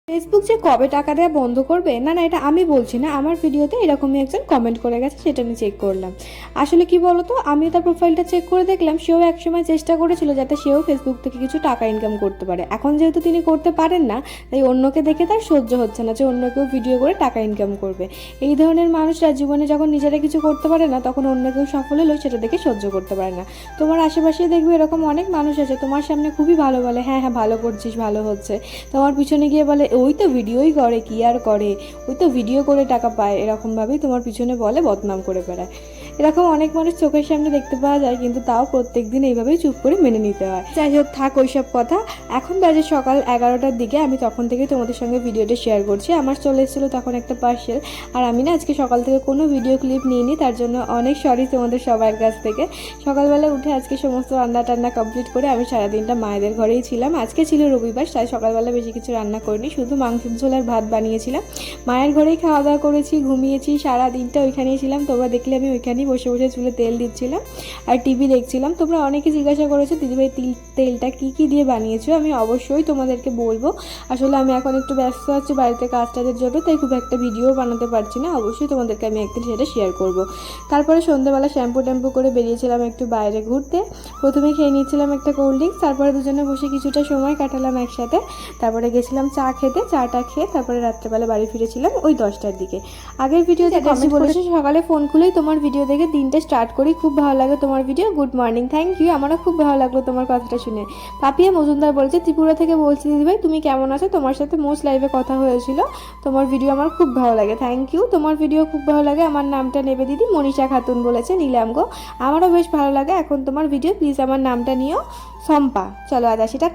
Facebook যে কবে টাকা দেওয়া বন্ধ করবে, না না এটা আমি বলছি না, আমার ভিডিওতে এরকমই একজন কমেন্ট করে গেছে, সেটা আমি চেক করলাম। আসলে কি বলতো, আমি তার প্রোফাইলটা চেক করে দেখলাম সেও একসময় চেষ্টা করেছিল যাতে সেও ফেসবুক থেকে কিছু টাকা ইনকাম করতে পারে। এখন যেহেতু তিনি করতে পারেন না, তাই অন্যকে দেখে তার সহ্য হচ্ছে না যে অন্য কেউ ভিডিও করে টাকা ইনকাম করবে। এই ধরনের মানুষরা জীবনে যখন নিজেরা কিছু করতে পারে না, তখন অন্য কেউ সফল হলেও সেটা দেখে সহ্য করতে পারে না। তোমার আশেপাশে দেখবে এরকম অনেক মানুষ আছে, তোমার সামনে খুবই ভালো বলে, হ্যাঁ হ্যাঁ ভালো করছিস, ভালো হচ্ছে, তোমার পিছনে গিয়ে বলে ওই তো ভিডিওই করে, কি আর করে, ওই তো ভিডিও করে টাকা পায়, এরকমভাবেই তোমার পিছনে বলে, বদনাম করে বেড়ায়। এরকম অনেক মানুষ চোখের সামনে দেখতে পাওয়া যায়, কিন্তু তাও প্রত্যেক দিন এইভাবেই চুপ করে মেনে নিতে হয়। যাই হোক, থাক ওইসব কথা। এখন বাজে সকাল 11টার দিকে, আমি তখন থেকে তোমাদের সঙ্গে ভিডিওটা শেয়ার করছি। আমার চলে এসেছিলো তখন একটা পার্সেল, আর আমি না আজকে সকাল থেকে কোনো ভিডিও ক্লিপ নিইনি, তার জন্য অনেক সরি তোমাদের সবার কাছ থেকে। সকালবেলা উঠে আজকে সমস্ত রান্না টান্না কমপ্লিট করে আমি সারাদিনটা মায়েদের ঘরেই ছিলাম। আজকে ছিল রবিবার, তাই সকালবেলা বেশি কিছু রান্না করিনি, শুধু মাংসের ঝোল আর ভাত বানিয়েছিলাম। মায়ের ঘরেই খাওয়া দাওয়া করেছি, ঘুমিয়েছি, সারা দিনটা ওইখানেই ছিলাম। তোমরা দেখলে আমি ওইখানেই বসে বসে চুলে তেল দিচ্ছিলাম আর টিভি দেখছিলাম। তোমরা অনেকে জিজ্ঞাসা করেছো দিদিভাই তেলটা কী দিয়ে বানিয়েছো, আমি অবশ্যই তোমাদেরকে বলবো। আসলে আমি এখন একটু ব্যস্ত আছি বাড়িতে কাজ টাজের জন্য, তাই খুব একটা ভিডিও বানাতে পারছি না। অবশ্যই তোমাদেরকে আমি একদিন সেটা শেয়ার করব। তারপরে সন্ধ্যেবেলা শ্যাম্পু ট্যাম্পু করে বেরিয়েছিলাম একটু বাইরে ঘুরতে। প্রথমে খেয়ে নিচ্ছিলাম একটা কোল্ড ড্রিঙ্কস, তারপরে দুজনে বসে কিছুটা সময় কাটালাম একসাথে। তারপরে গেছিলাম চা খেতে, চাটা খেয়ে তারপরে রাত্রেবেলা বাড়ি ফিরেছিলাম ওই 10টার দিকে। আগের ভিডিওতে কমেন্ট বলেছে সকালে ফোন খুলেই তোমার ভিডিও দেখে দিনটা স্টার্ট করি, খুব ভালো লাগে তোমার video, good morning. Thank you, আমারও খুব ভালো লাগলো তোমার কথাটা শুনে। পাপিয়া মজুমদার বলছে ত্রিপুরা থেকে বলছি দিদিভাই তুমি কেমন আছো, তোমার সাথে মোস্ট লাইভে কথা হয়েছিল, তোমার ভিডিও আমার খুব ভালো লাগে। থ্যাংক ইউ, তোমার ভিডিও খুব ভালো লাগে, আমার নামটা নেবে দিদি। মনীষা খাতুন বলেছে, নিলাম গো, আমারও বেশ ভালো লাগে। এখন তোমার ভিডিও, প্লিজ আমার নামটা নিও, শম্পা। চলো আজ আসি, টাটা।